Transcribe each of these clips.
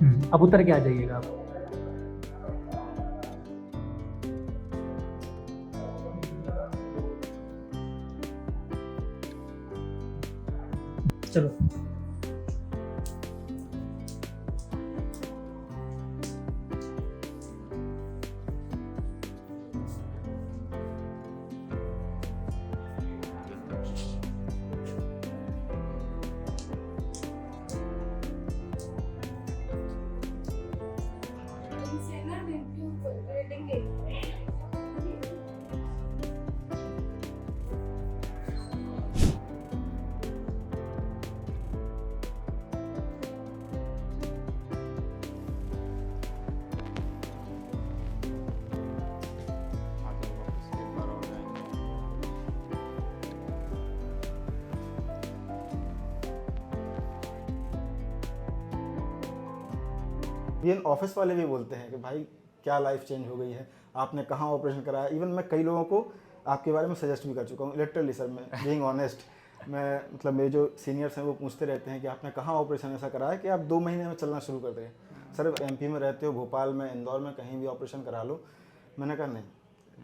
अब उतर के आ जाइएगा आप। चलो। इवन ऑफिस वाले भी बोलते हैं कि भाई क्या लाइफ चेंज हो गई है, आपने कहाँ ऑपरेशन कराया। इवन मैं कई लोगों को आपके बारे में सजेस्ट भी कर चुका हूँ लिटरली सर। मैं बीइंग ऑनेस्ट, मैं मतलब मेरे जो सीनियर्स हैं वो पूछते रहते हैं कि आपने कहाँ ऑपरेशन ऐसा कराया कि आप 2 महीने में चलना शुरू कर दें। सर एमपी में रहते हो, भोपाल में, इंदौर में, कहीं भी ऑपरेशन करा लो। मैंने कहा नहीं,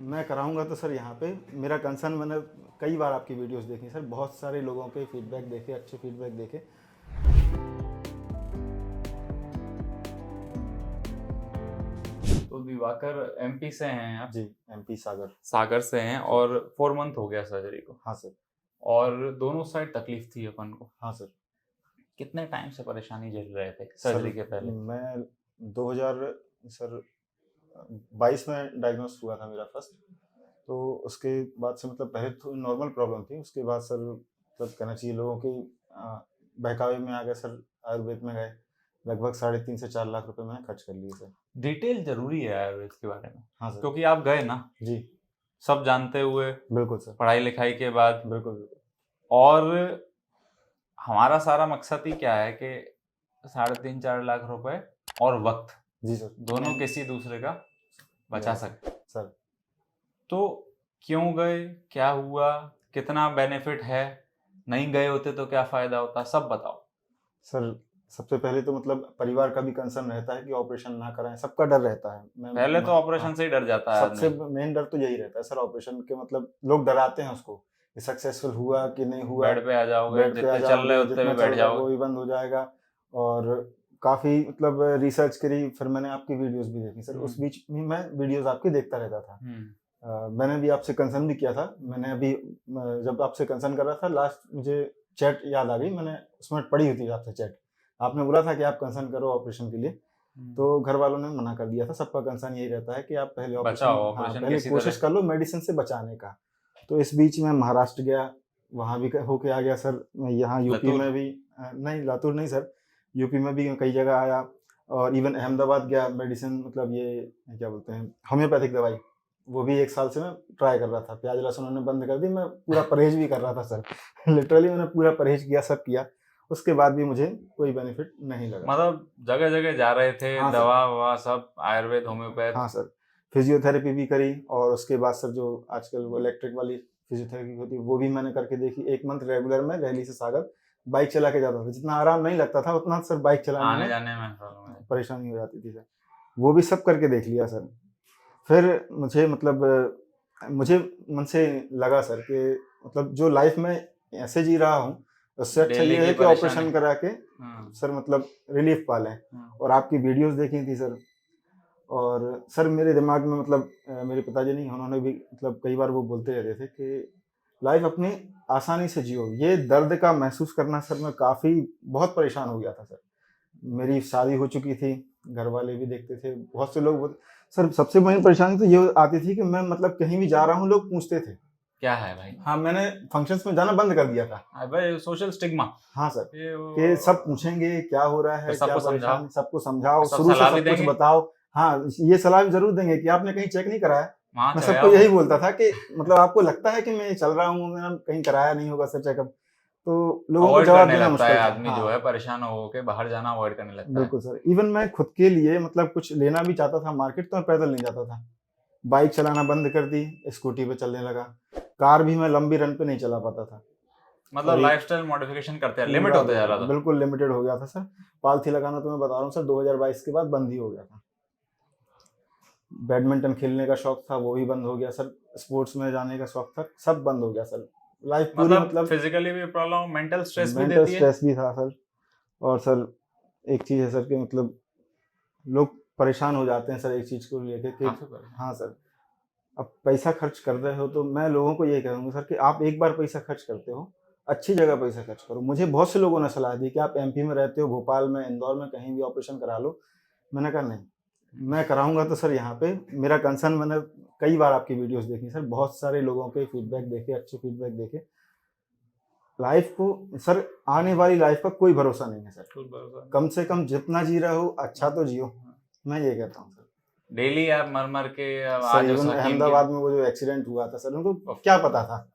मैं कराऊंगा तो सर यहाँ पे मेरा कंसर्न। मैंने कई बार आपकी वीडियोस देखी सर, बहुत सारे लोगों के फीडबैक देखे, अच्छे फीडबैक देखे। तो दिवाकर एमपी से हैं आप? जी, एमपी सागर। सागर से हैं और 4 मंथ हो गया सर्जरी को। हाँ सर। और दोनों साइड तकलीफ थी अपन को। हाँ सर। कितने टाइम से परेशानी झेल रहे थे सर्जरी के पहले? मैं 2022 में डायग्नोस हुआ था मेरा फर्स्ट। तो उसके बाद से मतलब पहले तो नॉर्मल प्रॉब्लम थी, उसके बाद सर मतलब कहना चाहिए लोगों की बहकावे में आ गए सर। आयुर्वेद में गए, लगभग 3.5 से 4 लाख रुपए मैंने खर्च कर लिए सर। डिटेल जरूरी है आयुर्वेद के बारे में। हाँ सर। क्योंकि आप गए ना जी सब जानते हुए, बिल्कुल सर। पढ़ाई लिखाई के बाद। बिल्कुल बिल्कुल। और हमारा सारा मकसद ही क्या है कि 3.5-4 लाख रुपए और वक्त जी सर, दोनों किसी दूसरे का बचा सके सर। तो क्यों गए, क्या हुआ, कितना बेनिफिट है, नहीं गए होते तो क्या फायदा होता, सब बताओ सर सबसे पहले तो मतलब परिवार का भी कंसर्न रहता है कि ऑपरेशन ना कराएं, सबका डर रहता है। पहले तो ऑपरेशन से ही डर जाता है सबसे आदमी। मेन डर तो यही रहता है सर ऑपरेशन के। मतलब लोग डराते हैं उसको कि सक्सेसफुल हुआ कि नहीं हुआ, बेड पे आ जाओगे, बेड पे आ जितने चल रहे जाओगे, होते जितना हुए चल बैठ रहा है जाओगे। वो भी बंद हो जाएगा। और काफी मतलब रिसर्च करी, फिर मैंने आपकी वीडियोस भी देखी सर। उस बीच में मैं वीडियोस आपकी देखता रहता था। मैंने भी आपसे कंसर्न भी किया था। मैंने अभी जब आपसे कंसर्न कर रहा था लास्ट, मुझे चैट याद आ गई, मैंने उसमें पढ़ी हुई थी आपसे चैट। आपने बोला था कि आप कंसर्न करो ऑपरेशन के लिए, तो घर वालों ने मना कर दिया था। सबका कंसर्न यही रहता है कि आप पहले बचाओ ऑपरेशन, हाँ ऑपरेशन पहले किसी कोशिश तरह। कर लो मेडिसिन से बचाने का। तो इस बीच में महाराष्ट्र गया, वहाँ भी होके आ गया सर। मैं यहाँ यूपी लातूर? में भी नहीं, लातूर नहीं सर, यूपी में भी कई जगह आया। और इवन अहमदाबाद गया, मेडिसिन मतलब ये क्या बोलते हैं होम्योपैथिक दवाई, वो भी 1 साल से मैं ट्राई कर रहा था। प्याज लहसुन उन्होंने बंद कर दी, मैं पूरा परहेज भी कर रहा था सर। लिटरली मैंने पूरा परहेज किया, सब किया, उसके बाद भी मुझे कोई बेनिफिट नहीं लगा। मतलब जगह जगह जा रहे थे, हाँ दवा ववा सब आयुर्वेद होम्योपैथ। हाँ सर, फिजियोथेरेपी भी करी। और उसके बाद सर जो आजकल वो इलेक्ट्रिक वाली फिजियोथेरेपी होती है वो भी मैंने करके देखी। 1 मंथ रेगुलर में रैली से सागर बाइक चला के जाता था। जितना आराम नहीं लगता था उतना सर बाइक चलाने आने में जाने में परेशानी हो जाती थी सर। वो भी सब करके देख लिया सर। फिर मुझे मतलब मुझे मन से लगा सर कि मतलब जो लाइफ में ऐसे जी रहा हूँ उससे अच्छा डेली ये की है कि परेशानी। ऑपरेशन करा के सर मतलब रिलीफ पा लें। और आपकी वीडियोस देखी थी सर। और सर मेरे दिमाग में मतलब मेरे पिताजी नहीं, उन्होंने भी मतलब कई बार वो बोलते रहते थे कि लाइफ अपनी आसानी से जियो। ये दर्द का महसूस करना सर, मैं काफ़ी बहुत परेशान हो गया था सर। मेरी शादी हो चुकी थी, घर वाले भी देखते थे, बहुत से लोग सर सबसे बड़ी परेशानी तो ये आती थी कि मैं मतलब कहीं भी जा रहा हूँ लोग पूछते थे क्या है भाई। हाँ, मैंने फंक्शंस में जाना बंद कर दिया था भाई सोशल स्टिग्मा। हाँ सर, कि सब पूछेंगे क्या हो रहा है, क्या परेशानी, सबको समझाओ, सब शुरू से सलाह भी सब कुछ देंगे। बताओ। हाँ, ये सलाह भी जरूर देंगे कि आपने कहीं चेक नहीं कराया। वहाँ मैं चले सबको आओ। यही बोलता था कि मतलब आपको लगता है कि मैं चल रहा हूँ, मैंने कहीं कराया नहीं होगा सर चेकअप। तो लोगों को अवॉइड जवाब करने देना लगता है मुश्किल था। आदमी, जो है परेशान हो के बाहर जाना अवॉइड करने लगता है। बिल्कुल सर। इवन मैं खुद के लिए मतलब कुछ लेना भी चाहता था मार्केट, तो मैं पैदल नहीं जाता था। बाइक चलाना बंद कर दी, स्कूटी पे चलने लगा। कार भी मैं लंबी रन पे नहीं चला पाता था। मतलब और लाइफस्टाइल मॉडिफिकेशन करते हैं, लिमिट होता जा रहा था। बिल्कुल लिमिटेड हो गया था सर। पालथी लगाना तो मैं बता रहा हूँ सर 2022 के बाद बंद ही हो गया था। बैडमिंटन खेलने का शौक था वो भी बंद हो गया सर। स्पोर्ट्स में जाने का शौक था, सब बंद हो गया सर। लाइफ पूरी मतलब फिजिकली भी प्रॉब्लम, मेंटल स्ट्रेस भी मेंटल देती है। स्ट्रेस भी था सर। और सर एक चीज़ है सर कि मतलब लोग परेशान हो जाते हैं सर एक चीज़ को लेके कि काफी परेशान। हाँ सर, अब पैसा खर्च कर रहे हो तो मैं लोगों को ये कहूँगा सर कि आप एक बार पैसा खर्च करते हो, अच्छी जगह पैसा खर्च करो। मुझे बहुत से लोगों ने सलाह दी कि आप एमपी में रहते हो, भोपाल में, इंदौर में, कहीं भी ऑपरेशन करा लो। मैंने कहा नहीं, मैं कराऊंगा तो सर यहाँ पे मेरा कंसर्न, मैंने कई बार आपकी वीडियोस देखी सर, बहुत सारे लोगों के फीडबैक देखे, अच्छे फीडबैक देखे। लाइफ को सर, आने वाली लाइफ का कोई भरोसा नहीं है सर। कम से कम जितना जी रहे हो अच्छा तो जियो, मैं ये कहता हूँ सर। डेली आप मर मर के अब सर आज उस इवन हकीम अहमदाबाद में वो जो एक्सीडेंट हुआ था सर, उनको क्या पता था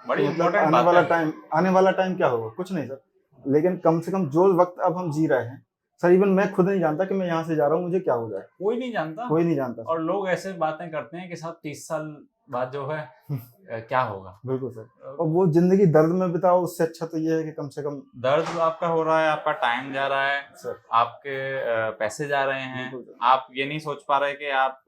बड़ी कि मतलब इम्पोर्टेंट बात है। आने वाला टाइम क्या होगा, कुछ नहीं सर। लेकिन कम से कम जो वक्त अब हम जी रहे हैं सर, इवन मैं खुद नहीं जानता कि मैं यहाँ से जा रहा हूँ मुझे क्या हो जाए, कोई नहीं जानता। कोई नहीं जानता और लोग ऐसे बातें करते हैं कि साहब 30 साल बाद जो है क्या होगा। बिल्कुल सर। और वो जिंदगी दर्द में बिताओ, उससे अच्छा तो ये है कि कम से कम दर्द आपका हो रहा है, आपका टाइम जा रहा है सर, आपके पैसे जा रहे हैं, बिल्कुल सर। आप ये नहीं सोच पा रहे कि आप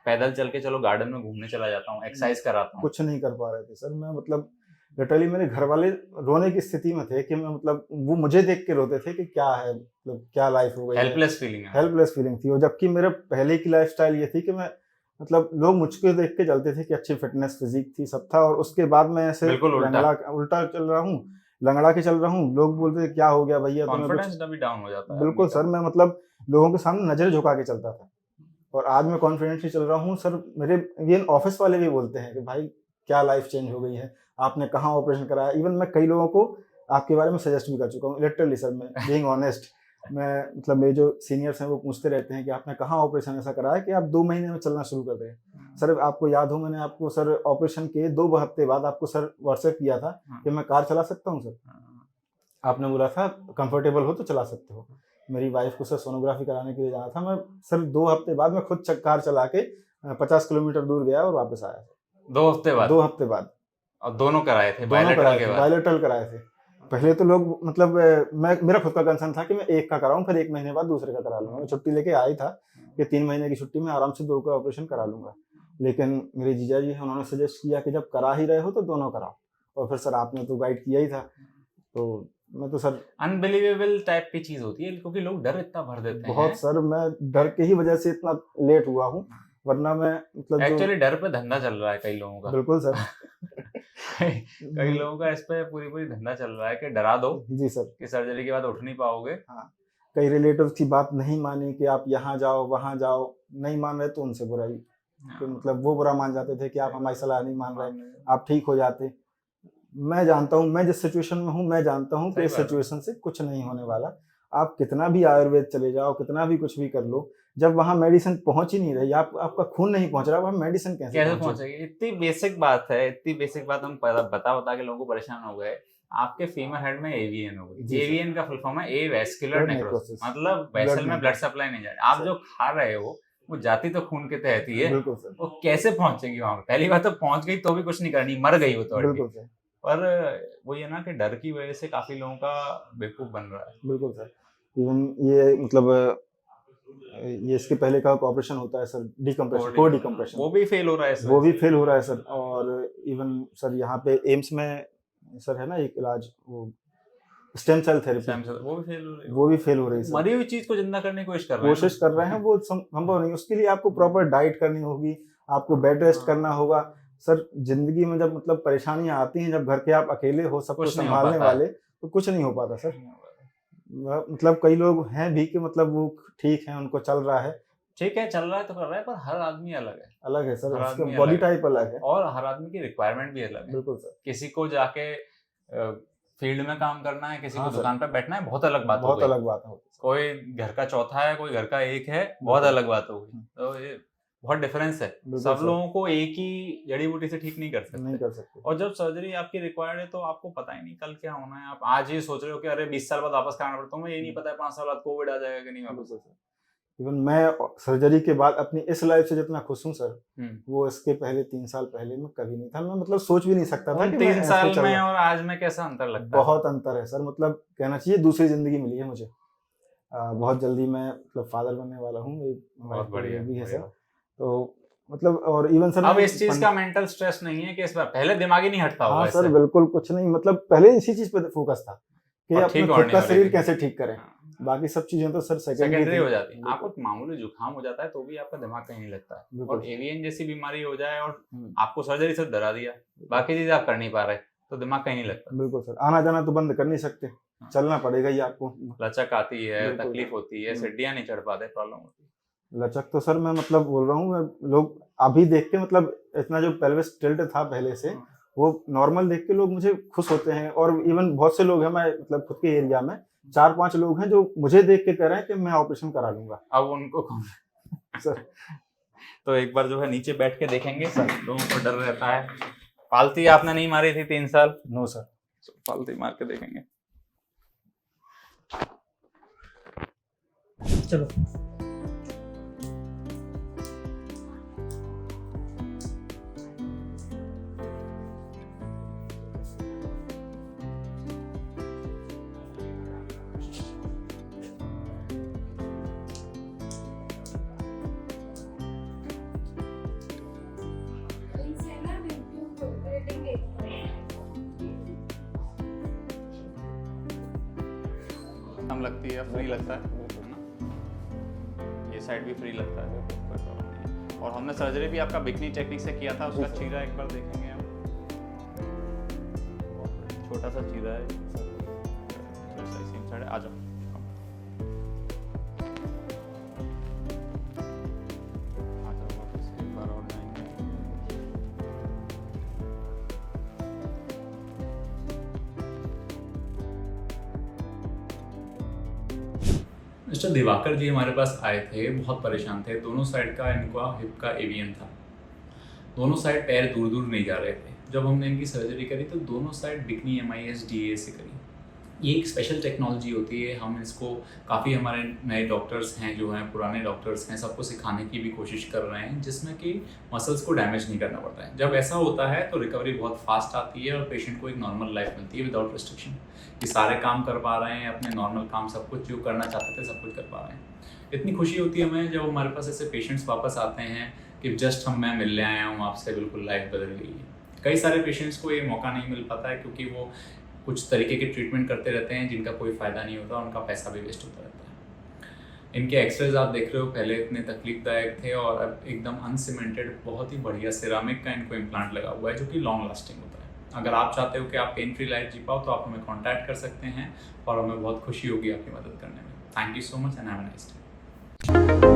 पैदल चल के चलो गार्डन में घूमने चला जाता हूँ, एक्सरसाइज कराता हूँ। कुछ नहीं कर पा रहे थे सर। मैं मतलब लिटरली मेरे घर वाले रोने की स्थिति में थे कि मैं मतलब वो मुझे देख के रोते थे कि क्या है, मतलब क्या लाइफ हो गई है। हेल्पलेस फीलिंग है। हेल्पलेस फीलिंग थी। और जबकि मेरे पहले की लाइफस्टाइल ये थी कि मैं मतलब लोग मुझको देख के चलते थे कि अच्छी फिटनेस फिजिक थी, सब था, और उसके बाद मैं ऐसे बिल्कुल उल्टा चल रहा हूँ, लंगड़ा के चल रहा हूँ। लोग बोलते थे क्या हो गया भैया तुम्हें कुछ। कॉन्फिडेंस भी डाउन हो जाता है बिल्कुल सर, मैं मतलब लोगों के सामने नजर झुका के चलता था, और आज मैं कॉन्फिडेंटली चल रहा हूँ सर। मेरे इवन ऑफिस वाले भी बोलते हैं कि भाई क्या लाइफ चेंज हो गई है, आपने कहाँ ऑपरेशन कराया। इवन मैं कई लोगों को आपके बारे में सजेस्ट भी कर चुका हूँ लिटरली सर। मैं बीइंग ऑनेस्ट, मैं मतलब मेरे जो सीनियर्स हैं वो पूछते रहते हैं कि आपने कहाँ ऑपरेशन ऐसा कराया कि आप 2 महीने में चलना शुरू कर रहे हैं। सर आपको याद हो मैंने आपको सर ऑपरेशन के 2 हफ्ते बाद आपको सर व्हाट्सएप किया था कि मैं कार चला सकता हूँ सर। आपने बोला था कंफर्टेबल हो तो चला सकते हो। मेरी वाइफ को सर सोनोग्राफी कराने के लिए जाना था, मैं सर 2 हफ्ते बाद मैं खुद कार चला के 50 किलोमीटर दूर गया और वापस आया। 2 हफ्ते बाद? 2 हफ्ते बाद। और दोनों कराए थे? बायोलेटरल कराए थे। पहले तो लोग मतलब मैं मेरा खुद का कंसर्न था कि मैं एक का कराऊं, फिर 1 महीने बाद दूसरे का करा लूंगा। मैं छुट्टी लेके आया था कि 3 महीने की छुट्टी में आराम से 2 का ऑपरेशन करा लूंगा। लेकिन मेरे जीजा जी हैं, उन्होंने सजेस्ट किया कि जब करा ही रहे हो तो दोनों कराओ। और फिर सर आपने तो गाइड किया ही था, तो मैं तो सर अनबिलीवेबल टाइप की चीज होती है, क्योंकि लोग डर इतना भर देते हैं। बहुत सर, मैं डर के ही वजह से इतना लेट हुआ हूँ, वरना मैं मतलब एक्चुअली डर पे धंधा चल रहा है कई लोगों का। बिल्कुल सर। कई लोगों का इस पे पूरी धंधा चल रहा है कि डरा दो जी सर कि सर्जरी के बाद उठ नहीं पाओगे। हाँ, कई रिलेटिव्स की बात नहीं मानी कि आप यहाँ जाओ वहाँ जाओ, नहीं मान रहे तो उनसे बुराई, कि मतलब वो बुरा मान जाते थे कि आप हमारी सलाह नहीं मान रहे, आप ठीक हो जाते। मैं जानता हूँ, मैं जिस सिचुएशन में हूँ मैं जानता हूँ कि इस सिचुएशन से कुछ नहीं होने वाला। आप कितना भी आयुर्वेद चले जाओ, कितना भी कुछ भी कर लो, जब वहाँ मेडिसिन पहुंच ही नहीं रही, आपका खून नहीं पहुंच रहा, वहाँ मेडिसिन कैसे पहुंचेगी? इतनी बेसिक बात है, इतनी बेसिक बात हम बता के लोगों को परेशान हो गए। आपके फीमर हेड में एवीएन हो गई। एवीएन का फुल फॉर्म है ए वेस्कुलर नेक्रोसिस, मतलब वेसल में ब्लड सप्लाई नहीं जा रही। आप जो खा रहे हो वो जाती तो खून के तहत ही है, वो कैसे पहुंचेगी वहां पे? पहली बात तो पहुंच गई तो भी कुछ नहीं करनी, मर गई वो तो ऑलरेडी। पर वो ये ना कि डर की वजह से काफी लोगों का बेवकूफ बन रहा है। बिल्कुल सर। इवन ये मतलब ये इसके पहले का ऑपरेशन होता है सर, डिकम्प्रेशन, कोर डिकम्प्रेशन, वो भी फेल हो रहा है सर। वो भी फेल हो रहा है सर। और इवन सर यहाँ पे एम्स में सर है ना एक इलाज, वो स्टेम सेल थेरेपी, वो भी फेल हो रही है। मरी हुई चीज को जिंदा करने की कोशिश कर रहे हैं, वो संभव नहीं। उसके लिए आपको प्रॉपर डाइट करनी होगी, आपको बेड रेस्ट करना होगा सर। जिंदगी में जब मतलब परेशानियां आती हैं, जब घर के आप अकेले हो सब कुछ संभालने वाले, तो कुछ नहीं हो पाता सर। मतलब कई लोग हैं भी कि मतलब वो ठीक है, उनको चल रहा है, ठीक है चल रहा है तो कर रहा है, पर हर आदमी अलग है सर, उसका बॉडी टाइप अलग है और हर आदमी की रिक्वायरमेंट भी अलग है। बिल्कुल सर। किसी को जाके फील्ड में काम करना है, किसी को दुकान पे बैठना है, बहुत अलग बात है। कोई घर का चौथा है, कोई घर का एक है, बहुत अलग बात होगी। तो ये बहुत डिफरेंस है। सब लोगों को एक ही जड़ी बूटी से ठीक नहीं कर सकते। और जब सर्जरी आपकी रिक्वायर्ड है तो आपको पता ही नहीं कल क्या होना है। आप आज ये सोच रहे हो कि अरे 20 साल बाद वापस कराना पड़ता है, ये नहीं पता है 5 साल बाद कोविड आ जाएगा कि नहीं वापस। इवन मैं सर्जरी के बाद अपनी इस लाइफ से जितना खुश हूँ सर, वो इसके पहले 3 साल पहले मैं कभी नहीं था। मैं मतलब सोच भी नहीं सकता था कि 3 साल में और आज में कैसा अंतर लगता है? बहुत अंतर है सर, मतलब कहना चाहिए दूसरी जिंदगी मिली है मुझे। बहुत जल्दी मैं मतलब फादर बनने वाला हूँ, बहुत बढ़िया भी है सर। तो मतलब और इवन सर अब इस चीज का मेंटल स्ट्रेस नहीं है कि इस बार पहले दिमाग ही नहीं हटता होगा। हाँ सर बिल्कुल कुछ नहीं, मतलब पहले इसी चीज पे फोकस था कि अपने खुद का शरीर कैसे ठीक करें। बाकी सब चीजें तो सर सेकेंडरी हो जाती है। आपको मामूली जुकाम हो जाता है तो भी आपका दिमाग कहीं नहीं लगता है, और एवीएन जैसी बीमारी हो जाए और आपको सर्जरी से डरा दिया, बाकी चीजें आप कर नहीं पा रहे तो दिमाग कहीं नहीं लगता। बिल्कुल सर, आना जाना तो बंद कर नहीं सकते, चलना पड़ेगा ही आपको। लचक आती है, तकलीफ होती है, सीढ़ियां नहीं चढ़ पाते, प्रॉब्लम होती है। लचक तो सर मैं मतलब बोल रहा हूँ, लोग अभी देख के मतलब इतना जो पेल्विस टिल्ट था पहले से, वो नॉर्मल देख के लोग मुझे खुश होते हैं। और इवन बहुत से लोग हैं, मैं मतलब खुद के एरिया में 4-5 लोग हैं जो मुझे देख के कह रहे हैं कि मैं ऑपरेशन करा लूंगा। अब उनको कौन सर तो एक बार जो है नीचे बैठ के देखेंगे सर, लोगों को डर रहता है। पालती आपने नहीं मारी थी 3 साल? नो सर, पालती मार के देखेंगे। चलो कम लगती है, फ्री लगता है ना, ये साइड भी फ्री लगता है, कोई प्रॉब्लम नहीं। और हमने सर्जरी भी आपका बिकनी टेक्निक से किया था, उसका चीरा एक बार देखेंगे हम। छोटा सा चीरा है, आ जाओ। मिस्टर दिवाकर जी हमारे पास आए थे, बहुत परेशान थे। दोनों साइड का इनका हिप का एवीएन था, दोनों साइड पैर दूर दूर नहीं जा रहे थे। जब हमने इनकी सर्जरी करी तो दोनों साइड बिकनी MIS DA से करी। ये एक स्पेशल टेक्नोलॉजी होती है, हम इसको काफ़ी हमारे नए डॉक्टर्स हैं जो हैं, पुराने डॉक्टर्स हैं, सबको सिखाने की भी कोशिश कर रहे हैं, जिसमें कि मसल्स को डैमेज नहीं करना पड़ता है। जब ऐसा होता है तो रिकवरी बहुत फास्ट आती है और पेशेंट को एक नॉर्मल लाइफ मिलती है विदाउट रिस्ट्रिक्शन। ये सारे काम कर पा रहे हैं, अपने नॉर्मल काम सब कुछ जो करना चाहते थे सब कुछ कर पा रहे हैं। इतनी खुशी होती है हमें जब हमारे पास ऐसे पेशेंट्स वापस आते हैं कि जस्ट मैं मिलने आया हूँ आपसे, बिल्कुल लाइफ बदल गई है। कई सारे पेशेंट्स को ये मौका नहीं मिल पाता है क्योंकि वो कुछ तरीके के ट्रीटमेंट करते रहते हैं जिनका कोई फ़ायदा नहीं होता, उनका पैसा भी वेस्ट होता रहता है। इनके एक्सरेज आप देख रहे हो, पहले इतने तकलीफदायक थे और अब एकदम अनसीमेंटेड बहुत ही बढ़िया सिरामिक का इनको इम्प्लांट लगा हुआ है जो कि लॉन्ग लास्टिंग होता है। अगर आप चाहते हो कि आप पेन फ्री लाइफ जी पाओ तो आप हमें कॉन्टैक्ट कर सकते हैं और हमें बहुत खुशी होगी आपकी मदद करने में। Thank you so much and have a nice day.